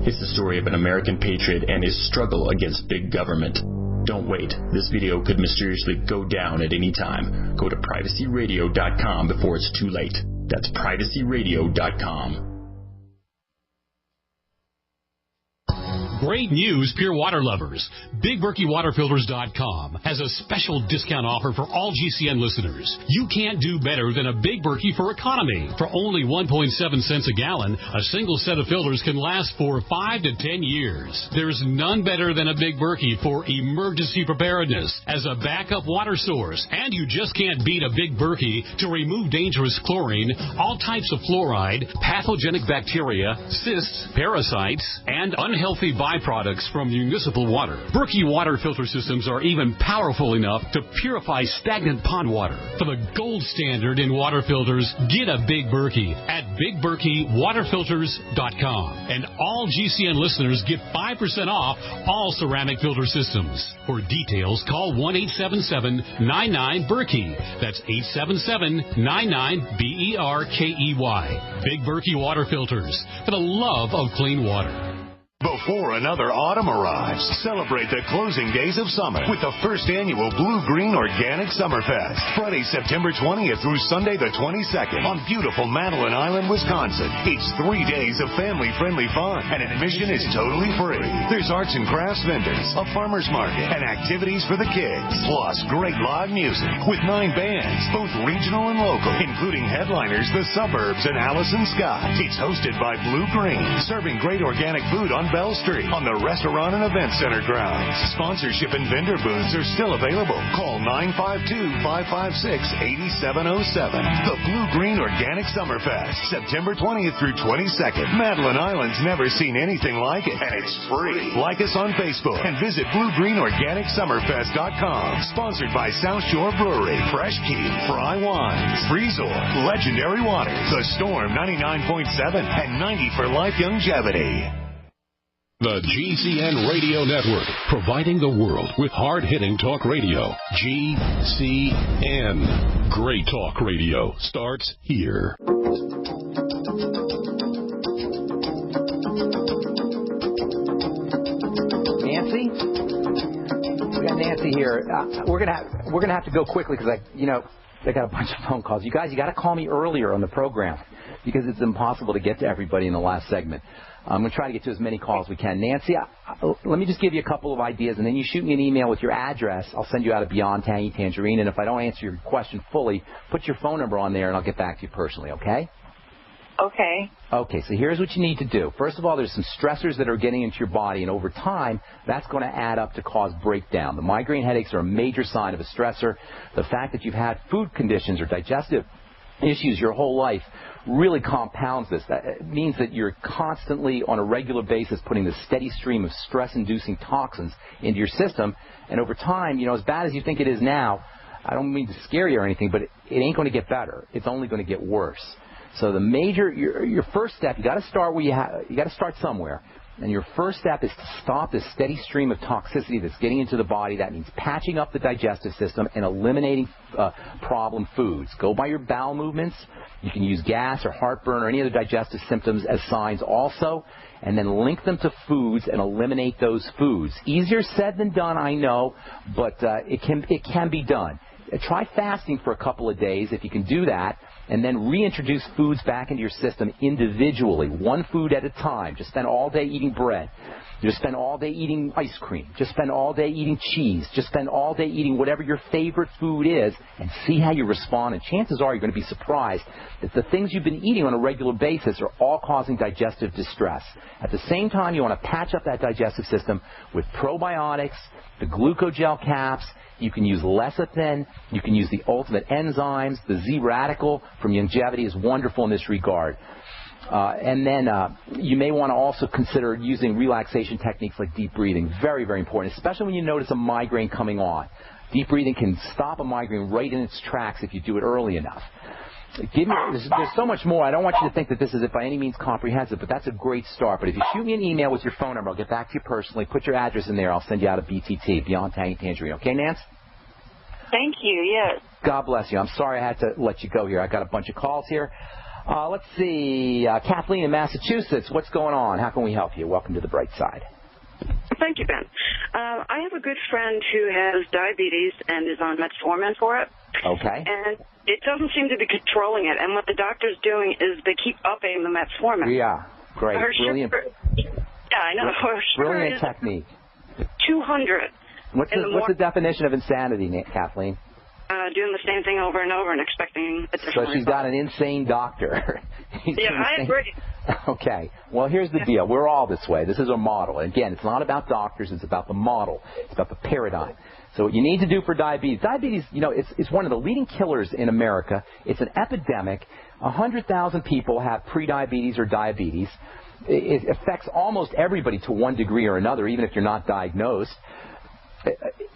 [SPEAKER 13] It's the story of an American patriot and his struggle against big government. Don't wait. This video could mysteriously go down at any time. Go to privacyradio.com before it's too late. That's privacyradio.com.
[SPEAKER 14] Great news, pure water lovers. BigBerkeyWaterFilters.com has a special discount offer for all GCN listeners. You can't do better than a Big Berkey for economy. For only 1.7 cents a gallon, a single set of filters can last for 5 to 10 years. There's none better than a Big Berkey for emergency preparedness as a backup water source. And you just can't beat a Big Berkey to remove dangerous chlorine, all types of fluoride, pathogenic bacteria, cysts, parasites, and unhealthy viruses byproducts from municipal water. Berkey water filter systems are even powerful enough to purify stagnant pond water. For the gold standard in water filters, get a Big Berkey at BigBerkeyWaterFilters.com. And all GCN listeners get 5% off all ceramic filter systems. For details, call 1-877-99-BERKEY. That's 877-99-BERKEY. Big Berkey Water Filters, for the love of clean water.
[SPEAKER 15] Before another autumn arrives, celebrate the closing days of summer with the first annual Blue Green Organic Summerfest. Friday, September 20th through Sunday the 22nd on beautiful Madeline Island, Wisconsin. It's 3 days of family-friendly fun, and admission is totally free. There's arts and crafts vendors, a farmer's market, and activities for the kids. Plus, great live music with 9 bands, both regional and local, including headliners The Suburbs and Allison Scott. It's hosted by Blue Green, serving great organic food on Bell Street on the Restaurant and Event Center grounds. Sponsorship and vendor booths are still available. Call 952-556-8707. The Blue Green Organic Summerfest, September 20th through 22nd. Madeline Island's never seen anything like it, and it's free. Like us on Facebook and visit BlueGreenOrganicSummerfest.com. Sponsored by South Shore Brewery, Fresh Key, Fry Wines, Freezor, Legendary Waters, The Storm 99.7, and 90 for Life Longevity.
[SPEAKER 16] The GCN Radio Network, providing the world with hard-hitting talk radio. GCN. Great talk radio starts here.
[SPEAKER 2] Nancy? We got Nancy here. We're gonna have to go quickly because I got a bunch of phone calls. You guys, you got to call me earlier on the program because it's impossible to get to everybody in the last segment. I'm going to try to get to as many calls as we can. Nancy, let me just give you a couple of ideas, and then you shoot me an email with your address. I'll send you out a Beyond Tangy Tangerine, and if I don't answer your question fully, put your phone number on there, and I'll get back to you personally, okay?
[SPEAKER 12] Okay.
[SPEAKER 2] Okay, so here's what you need to do. First of all, there's some stressors that are getting into your body, and over time, that's going to add up to cause breakdown. The migraine headaches are a major sign of a stressor. The fact that you've had food conditions or digestive issues your whole life really compounds this. That means that you're constantly, on a regular basis, putting this steady stream of stress-inducing toxins into your system, and over time, as bad as you think it is now, I don't mean to scare you or anything, but it ain't going to get better. It's only going to get worse. So your first step, you got to start where you got to start somewhere. And your first step is to stop this steady stream of toxicity that's getting into the body. That means patching up the digestive system and eliminating problem foods. Go by your bowel movements. You can use gas or heartburn or any other digestive symptoms as signs also, and then link them to foods and eliminate those foods. Easier said than done, I know, but it can be done. Try fasting for a couple of days if you can do that, and then reintroduce foods back into your system individually, one food at a time. Just spend all day eating bread. Just spend all day eating ice cream. Just spend all day eating cheese. Just spend all day eating whatever your favorite food is and see how you respond. And chances are you're going to be surprised that the things you've been eating on a regular basis are all causing digestive distress. At the same time, you want to patch up that digestive system with probiotics, the glucogel caps. You can use lecithin. You can use the ultimate enzymes. The Z-Radical from Longevity is wonderful in this regard. And then you may want to also consider using relaxation techniques like deep breathing. Very, very important, especially when you notice a migraine coming on. Deep breathing can stop a migraine right in its tracks if you do it early enough. There's so much more. I don't want you to think that this is by any means comprehensive, but that's a great start. But if you shoot me an email with your phone number, I'll get back to you personally. Put your address in there. I'll send you out a BTT, Beyond Tangy Tangerine. Okay, Nance?
[SPEAKER 12] Thank you, yes.
[SPEAKER 2] God bless you. I'm sorry I had to let you go here. I got a bunch of calls here. Let's see. Kathleen in Massachusetts, what's going on? How can we help you? Welcome to the bright side.
[SPEAKER 17] Thank you, Ben. I have a good friend who has diabetes and is on metformin for it.
[SPEAKER 2] Okay.
[SPEAKER 17] And it doesn't seem to be controlling it. And what the doctor's doing is they keep upping the metformin.
[SPEAKER 2] Yeah, great. Brilliant.
[SPEAKER 17] I know.
[SPEAKER 2] Brilliant technique.
[SPEAKER 17] 200.
[SPEAKER 2] What's the definition of insanity, Kathleen?
[SPEAKER 17] Doing the same thing over and over and expecting a different
[SPEAKER 2] So she's got an insane doctor.
[SPEAKER 17] Yeah, I agree.
[SPEAKER 2] Okay. Well, here's the deal. We're all this way. This is a model. Again, it's not about doctors. It's about the model. It's about the paradigm. So what you need to do for diabetes, it's one of the leading killers in America. It's an epidemic. 100,000 people have prediabetes or diabetes. it affects almost everybody to one degree or another, even if you're not diagnosed.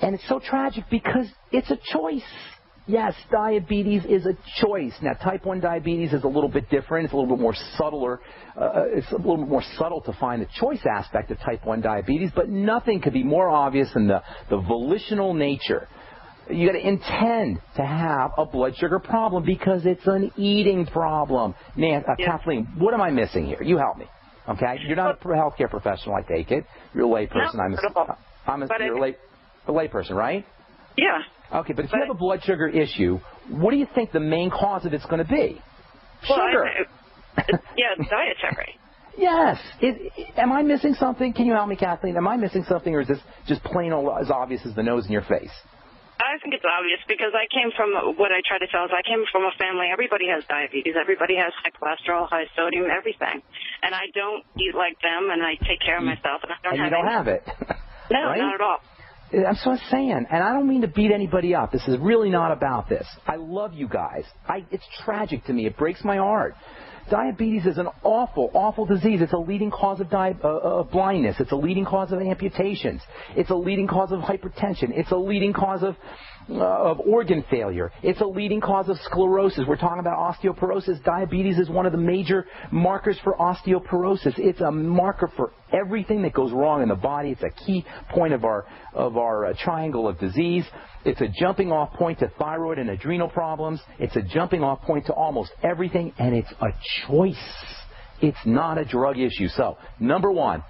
[SPEAKER 2] And it's so tragic because it's a choice. Yes, diabetes is a choice. Now, type 1 diabetes is a little bit different. It's a little bit more subtler. It's a little bit more subtle to find the choice aspect of type 1 diabetes, but nothing could be more obvious than the volitional nature. You got to intend to have a blood sugar problem because it's an eating problem. Kathleen, what am I missing here? You help me. Okay? You're not a healthcare professional, I take it. You're a layperson.
[SPEAKER 17] No,
[SPEAKER 2] you're a layperson, right?
[SPEAKER 17] Yeah.
[SPEAKER 2] Okay, but if you have a blood sugar issue, what do you think the main cause of it's going to be? Sugar.
[SPEAKER 17] Dietary.
[SPEAKER 2] Yes. Am I missing something? Can you help me, Kathleen? Am I missing something, or is this just plain old as obvious as the nose in your face?
[SPEAKER 17] I think it's obvious because I came from, what I try to tell is I came from a family, everybody has diabetes, everybody has high cholesterol, high sodium, everything. And I don't eat like them, and I take care of myself, and I don't have
[SPEAKER 2] you don't have it.
[SPEAKER 17] No,
[SPEAKER 2] right?
[SPEAKER 17] not at all.
[SPEAKER 2] That's what I'm saying, and I don't mean to beat anybody up. This is really not about this. I love you guys. It's tragic to me. It breaks my heart. Diabetes is an awful, awful disease. It's a leading cause of blindness. It's a leading cause of amputations. It's a leading cause of hypertension. It's a leading cause of organ failure. It's a leading cause of sclerosis. We're talking about osteoporosis. Diabetes is one of the major markers for osteoporosis. It's a marker for everything that goes wrong in the body. It's a key point of our triangle of disease. It's a jumping off point to thyroid and adrenal problems. It's a jumping off point to almost everything, and it's a choice. It's not a drug issue. So, number one,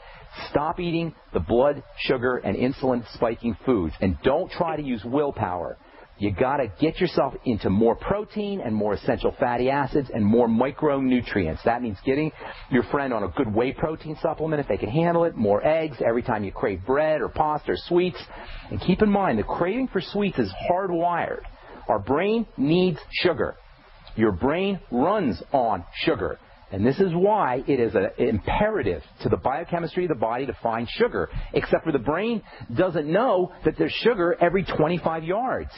[SPEAKER 2] stop eating the blood sugar and insulin spiking foods, and don't try to use willpower. You got to get yourself into more protein and more essential fatty acids and more micronutrients. That means getting your friend on a good whey protein supplement if they can handle it, more eggs every time you crave bread or pasta or sweets. And keep in mind, the craving for sweets is hardwired. Our brain needs sugar. Your brain runs on sugar. And this is why it is an imperative to the biochemistry of the body to find sugar, except for the brain doesn't know that there's sugar every 25 yards.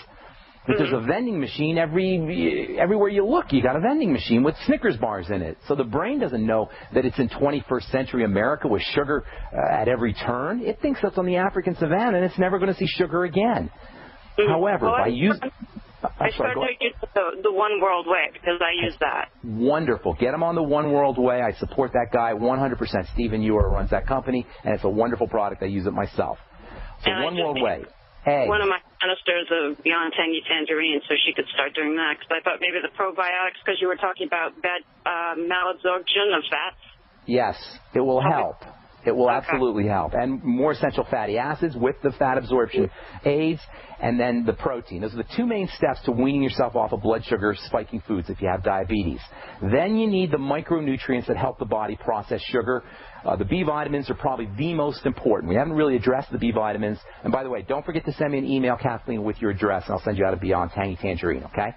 [SPEAKER 2] But there's a vending machine everywhere you look. You got a vending machine with Snickers bars in it. So the brain doesn't know that it's in 21st century America with sugar at every turn. It thinks that's on the African savannah and it's never going to see sugar again. However, by using...
[SPEAKER 17] I started to use the One World Way because I use that.
[SPEAKER 2] Wonderful. Get them on the One World Way. I support that guy 100%. Stephen Ewer runs that company, and it's a wonderful product. I use it myself. So
[SPEAKER 17] and
[SPEAKER 2] One World Way. Eggs.
[SPEAKER 17] One of my canisters of Beyond Tangy Tangerine, so she could start doing that. Because I thought maybe the probiotics, because you were talking about bad malabsorption of fats.
[SPEAKER 2] Yes, it will help. It will absolutely help. And more essential fatty acids with the fat absorption aids, and then the protein. Those are the two main steps to weaning yourself off of blood sugar spiking foods if you have diabetes. Then you need the micronutrients that help the body process sugar. The B vitamins are probably the most important. We haven't really addressed the B vitamins. And by the way, don't forget to send me an email, Kathleen, with your address, and I'll send you out a Beyond Tangy Tangerine, okay?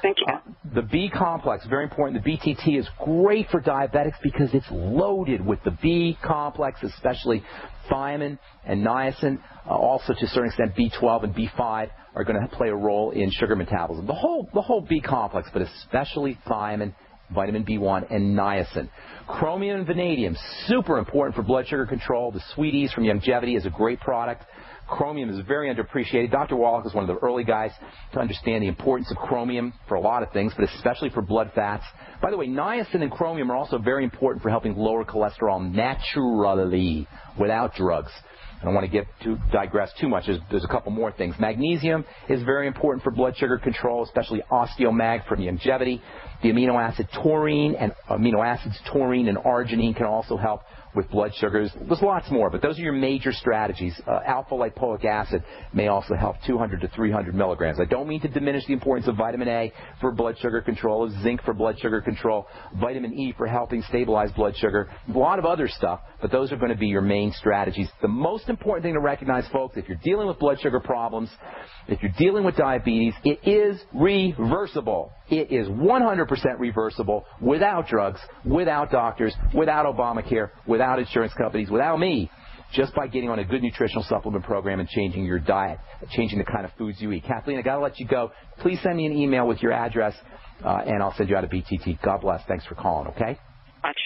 [SPEAKER 17] Thank you.
[SPEAKER 2] The B complex, very important. The BTT is great for diabetics because it's loaded with the B complex, especially thiamine and niacin. Also, to a certain extent, B12 and B5 are going to play a role in sugar metabolism. The whole B complex, but especially thiamine, vitamin B1, and niacin. Chromium and vanadium, super important for blood sugar control. The Sweeties from Longevity is a great product. Chromium is very underappreciated. Dr. Wallach is one of the early guys to understand the importance of chromium for a lot of things, but especially for blood fats. By the way, niacin and chromium are also very important for helping lower cholesterol naturally without drugs. I don't want to digress too much. There's a couple more things. Magnesium is very important for blood sugar control, especially Osteomag from Longevity. The amino acids taurine and arginine can also help with blood sugars. There's lots more, but those are your major strategies. Alpha lipoic acid may also help 200 to 300 milligrams. I don't mean to diminish the importance of vitamin A for blood sugar control, of zinc for blood sugar control, vitamin E for helping stabilize blood sugar, a lot of other stuff, but those are going to be your main strategies. The most important thing to recognize, folks, if you're dealing with blood sugar problems, if you're dealing with diabetes, it is reversible. It is 100% reversible without drugs, without doctors, without Obamacare, without insurance companies, without me, just by getting on a good nutritional supplement program and changing your diet, changing the kind of foods you eat. Kathleen, I got to let you go. Please send me an email with your address, and I'll send you out a BTT. God bless. Thanks for calling, okay?
[SPEAKER 17] Much.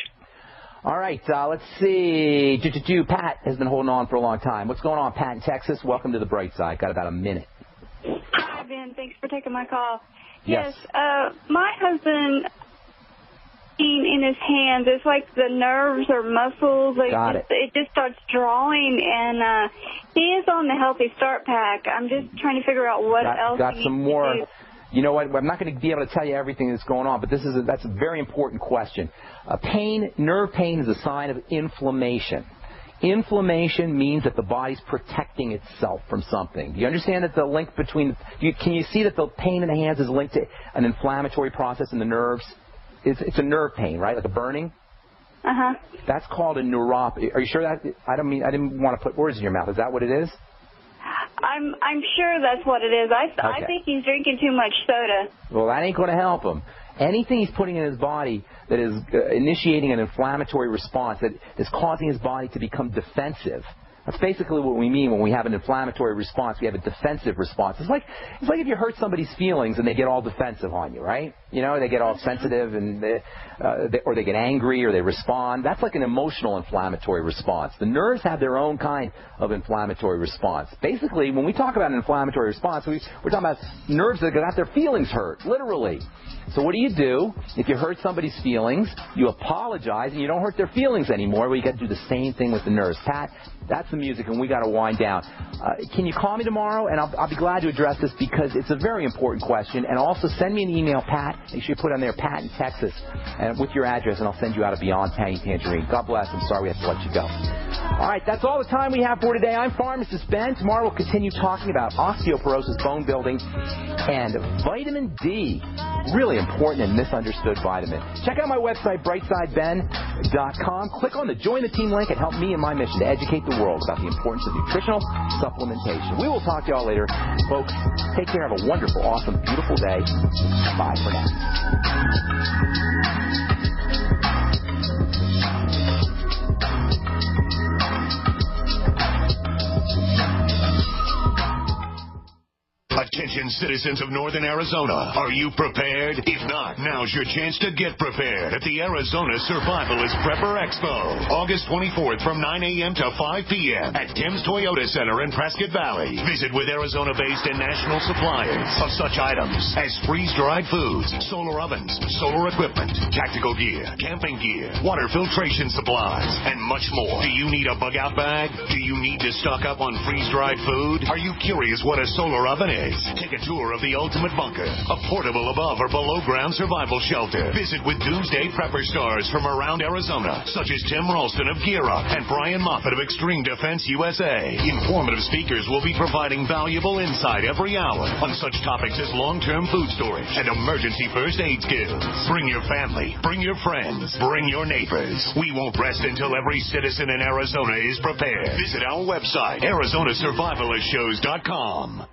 [SPEAKER 2] All right, let's see. Pat has been holding on for a long time. What's going on, Pat in Texas? Welcome to the bright side. Got about a minute.
[SPEAKER 18] Hi, Ben. Thanks for taking my call.
[SPEAKER 2] Yes.
[SPEAKER 18] My husband, in his hands, it's like the nerves or muscles. It just starts drawing, and he is on the Healthy Start Pack. I'm just trying to figure out what else.
[SPEAKER 2] Got some more. You know what? I'm not going to be able to tell you everything that's going on, but that's a very important question. Nerve pain is a sign of inflammation. Inflammation means that the body's protecting itself from something. Do you understand that the link between? Can you see that the pain in the hands is linked to an inflammatory process in the nerves? It's a nerve pain, right? Like a burning. That's called a neuropathy. Are you sure that? I didn't want to put words in your mouth. Is that what it is?
[SPEAKER 18] I'm sure that's what it is. I think he's drinking too much soda.
[SPEAKER 2] Well, that ain't going to help him. Anything he's putting in his body that is initiating an inflammatory response, that is causing his body to become defensive. That's basically what we mean when we have an inflammatory response. We have a defensive response. It's like if you hurt somebody's feelings and they get all defensive on you, right? You know, they get all sensitive and or they get angry or they respond. That's like an emotional inflammatory response. The nerves have their own kind of inflammatory response. Basically, when we talk about an inflammatory response, we're talking about nerves that got their feelings hurt, literally. So what do? If you hurt somebody's feelings, you apologize and you don't hurt their feelings anymore. Well, you got to do the same thing with the nerves. Pat, that's the music, and we got to wind down. Can you call me tomorrow? And I'll be glad to address this because it's a very important question. And also send me an email, Pat. Make sure you put on there, Pat in Texas, and with your address, and I'll send you out a Beyond Pain Tangerine. God bless. I'm sorry we have to let you go. All right, that's all the time we have for today. I'm Pharmacist Ben. Tomorrow we'll continue talking about osteoporosis, bone building, and vitamin D. Really important and misunderstood vitamin. Check out my website, brightsideben.com. Click on the Join the Team link and help me in my mission to educate the world about the importance of nutritional supplementation. We will talk to y'all later. Folks, take care. Have a wonderful, awesome, beautiful day. Bye for now.
[SPEAKER 15] Attention citizens of Northern Arizona, are you prepared? If not, now's your chance to get prepared at the Arizona Survivalist Prepper Expo, August 24th from 9 a.m. to 5 p.m. at Tim's Toyota Center in Prescott Valley. Visit with Arizona-based and national suppliers of such items as freeze-dried foods, solar ovens, solar equipment, tactical gear, camping gear, water filtration supplies, and much more. Do you need a bug-out bag? Do you need to stock up on freeze-dried food? Are you curious what a solar oven is? Take a tour of the Ultimate Bunker, a portable above or below ground survival shelter. Visit with Doomsday Prepper stars from around Arizona, such as Tim Ralston of Gear Up and Brian Moffitt of Extreme Defense USA. Informative speakers will be providing valuable insight every hour on such topics as long-term food storage and emergency first aid skills. Bring your family, bring your friends, bring your neighbors. We won't rest until every citizen in Arizona is prepared. Visit our website, ArizonaSurvivalistShows.com.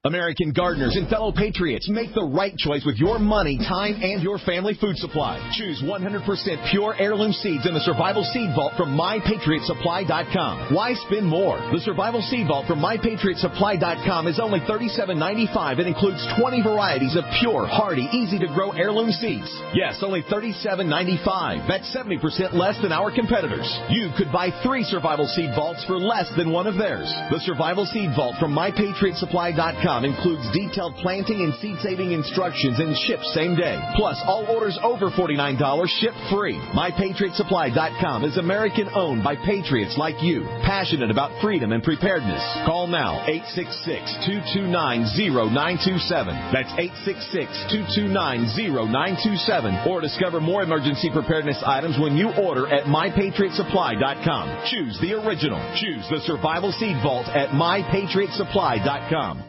[SPEAKER 19] American gardeners and fellow patriots, make the right choice with your money, time, and your family food supply. Choose 100% pure heirloom seeds in the Survival Seed Vault from MyPatriotSupply.com. Why spend more? The Survival Seed Vault from MyPatriotSupply.com is only $37.95 and includes 20 varieties of pure, hardy, easy-to-grow heirloom seeds. Yes, only $37.95. That's 70% less than our competitors. You could buy 3 Survival Seed Vaults for less than one of theirs. The Survival Seed Vault from MyPatriotSupply.com includes detailed planting and seed-saving instructions and ships same day. Plus, all orders over $49 ship free. MyPatriotSupply.com is American-owned by patriots like you, passionate about freedom and preparedness. Call now, 866-229-0927. That's 866-229-0927. Or discover more emergency preparedness items when you order at MyPatriotSupply.com. Choose the original. Choose the Survival Seed Vault at MyPatriotSupply.com.